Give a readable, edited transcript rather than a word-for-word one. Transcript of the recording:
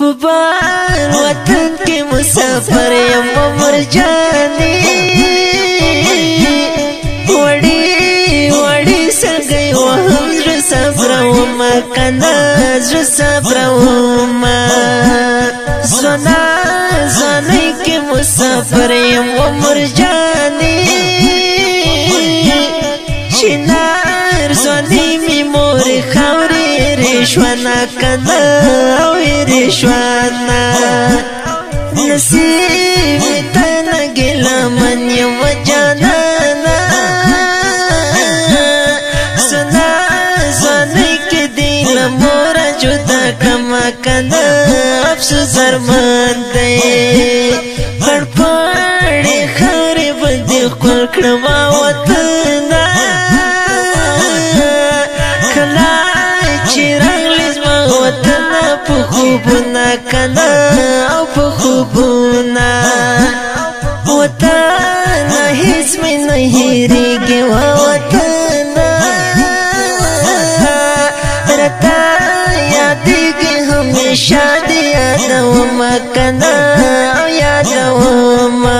فبار وطن کی مسافر یم عمر جانی وڑی وڑی سگئی وهم زر صبر وما کنا زر صبر وما زنا زنی کی مسافر یم عمر جانی شنار زنی می مور خوری رشوانا کنا رشوانا نصیب تنا گلا من یم جانانا سنا زنی کی دل مورا جدا کما کنا افسوس ارمان دی پڑ پڑی خاری بدی خل کرما وطنا کلا چراغ لزما وطنا پا خوبنا کنا او پا خوبنا وطنا حس میں نہیں ریگی وطنا رتا یادگی ہمیشہ دی یاد وما کنا یاد وما